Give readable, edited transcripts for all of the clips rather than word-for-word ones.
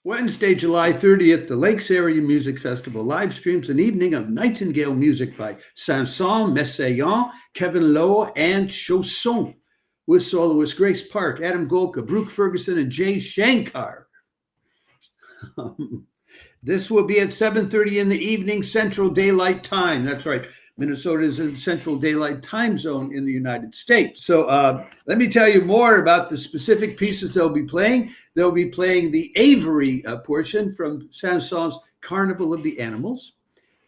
Wednesday, July 30th, the Lakes Area Music Festival live streams an evening of Nightingale music by Sanson, Messiaen, Kevin Lowe, and Chausson, with soloist Grace Park, Adam Golka, Brooke Ferguson, and Jay Shankar. This will be at 7:30 in the evening, Central Daylight Time. That's right. Minnesota is in Central Daylight Time Zone in the United States. So let me tell you more about the specific pieces they'll be playing. They'll be playing the Avery portion from Sanson's Carnival of the Animals.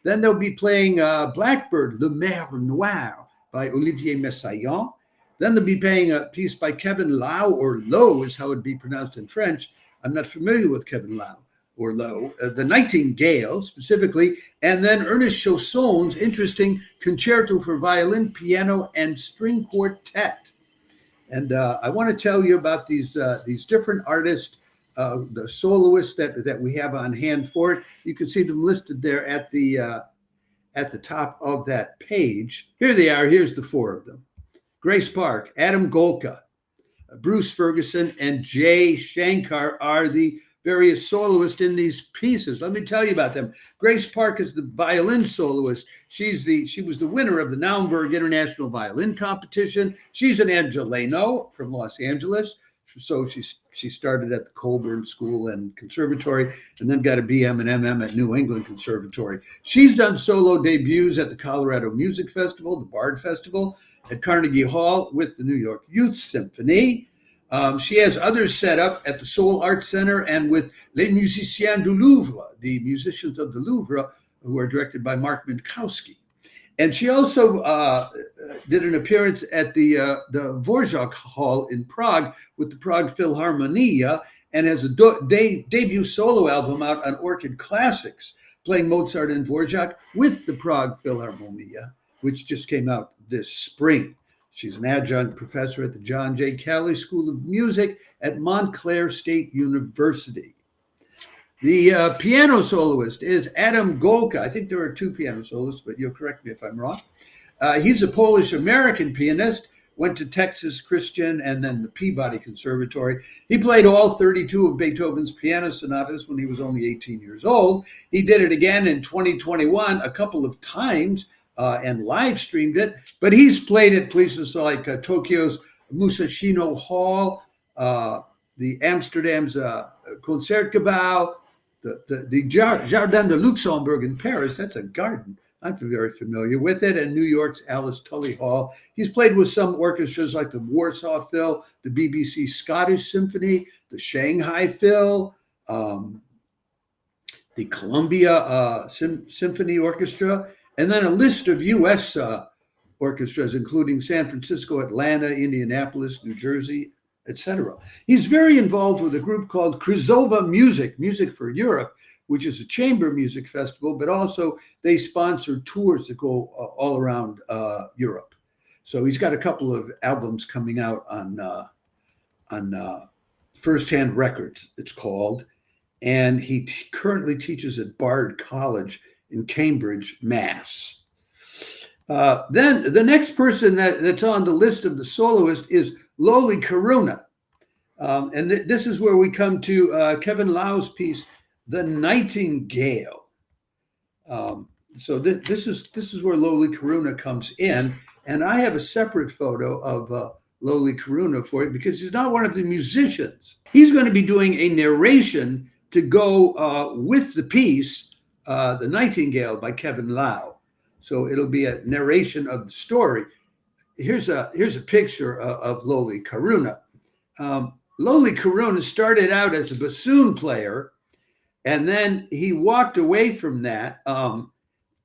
Then they'll be playing Blackbird, Le Mer Noir by Olivier Messiaen. Then they'll be playing a piece by Kevin Lau, or Lowe is how it'd be pronounced in French. I'm not familiar with Kevin Lau or Lowe, the Nightingale specifically, and then Ernest Chausson's interesting concerto for violin, piano, and string quartet. And I want to tell you about these different artists, the soloists that we have on hand for it. You can see them listed there at the top of that page. Here they are. Here's the four of them: Grace Park, Adam Golka, Bruce Ferguson, and Jay Shankar are the various soloists in these pieces. Let me tell you about them. Grace Park is the violin soloist. She was the winner of the Naumburg International Violin Competition. She's an Angeleno from Los Angeles. So she started at the Colburn School and Conservatory, and then got a BM and MM at New England Conservatory. She's done solo debuts at the Colorado Music Festival, the Bard Festival, at Carnegie Hall with the New York Youth Symphony. She has others set up at the Seoul Art Center and with Les Musiciens du Louvre, the musicians of the Louvre, who are directed by Mark Minkowski. And she also did an appearance at the Dvorak Hall in Prague with the Prague Philharmonia, and has a debut solo album out on Orchid Classics, playing Mozart and Dvorak with the Prague Philharmonia, which just came out this spring. She's an adjunct professor at the John J. Calley School of Music at Montclair State University. The piano soloist is Adam Golka. I think there are two piano soloists, but you'll correct me if I'm wrong. He's a Polish-American pianist, went to Texas Christian and then the Peabody Conservatory. He played all 32 of Beethoven's piano sonatas when he was only 18 years old. He did it again in 2021 a couple of times, and live streamed it, but he's played at places like Tokyo's Musashino Hall, the Amsterdam's Concertgebouw, the Jardin de Luxembourg in Paris. That's a garden. I'm very familiar with it. And New York's Alice Tully Hall. He's played with some orchestras like the Warsaw Phil, the BBC Scottish Symphony, the Shanghai Phil, the Columbia Symphony Orchestra, and then a list of U.S. orchestras, including San Francisco, Atlanta, Indianapolis, New Jersey, etc. He's very involved with a group called Krizova Music, Music for Europe, which is a chamber music festival, but also they sponsor tours that go all around Europe. So he's got a couple of albums coming out on Firsthand Records, it's called, and he currently teaches at Bard College in Cambridge, Mass. Then the next person that's on the list of the soloist is Loli Karuna. And this is where we come to Kevin Lau's piece, The Nightingale. So this is where Loli Karuna comes in. And I have a separate photo of Loli Karuna for it because he's not one of the musicians. He's going to be doing a narration to go with the piece, The Nightingale by Kevin Lau. So it'll be a narration of the story. Here's a picture of Loli Karuna. Loli Karuna started out as a bassoon player, and then he walked away from that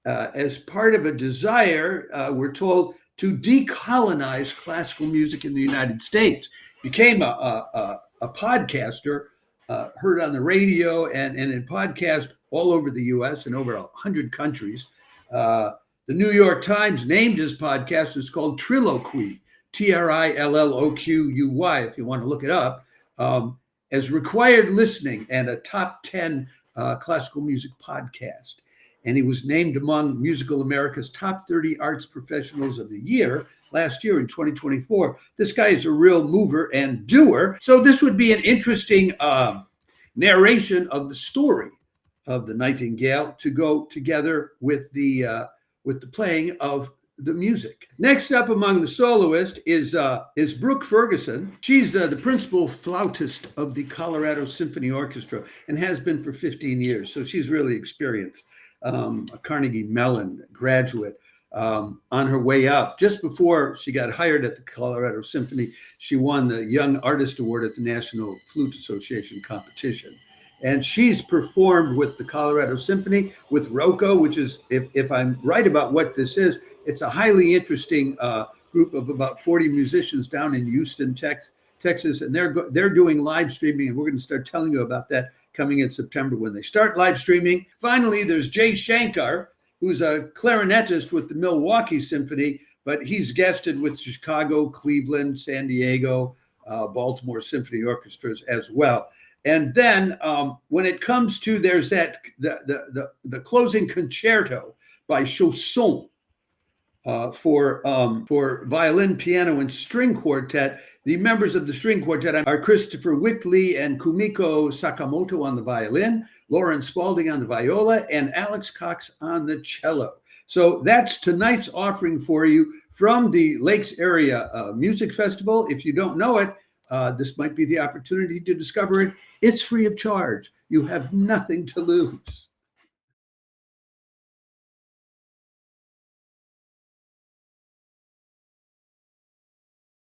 as part of a desire, we're told, to decolonize classical music in the United States. Became a podcaster, heard on the radio and in podcast all over the U.S. and over 100 countries. The New York Times named his podcast. It's called Trilloquy, Trilloquy, if you want to look it up, as required listening and a top 10 classical music podcast. And he was named among Musical America's top 30 arts professionals of the year last year in 2024. This guy is a real mover and doer. So this would be an interesting narration of the story of the Nightingale to go together with the playing of the music. Next up among the soloists is Brooke Ferguson. She's the principal flautist of the Colorado Symphony Orchestra and has been for 15 years. So she's really experienced. A Carnegie Mellon graduate. On her way up, just before she got hired at the Colorado Symphony, she won the Young Artist Award at the National Flute Association competition. And she's performed with the Colorado Symphony, with Rocco, which is, if I'm right about what this is, it's a highly interesting group of about 40 musicians down in Houston, Texas, and they're doing live streaming, and we're going to start telling you about that coming in September when they start live streaming. Finally, there's Jay Shankar, who's a clarinetist with the Milwaukee Symphony, but he's guested with Chicago, Cleveland, San Diego, Baltimore Symphony Orchestras as well. And then when it comes to, there's that the closing concerto by Chausson for violin, piano, and string quartet. The members of the string quartet are Christopher Wickley and Kumiko Sakamoto on the violin, Lauren Spalding on the viola, and Alex Cox on the cello. So that's tonight's offering for you from the Lakes Area Music Festival. If you don't know it, this might be the opportunity to discover it. It's free of charge. You have nothing to lose.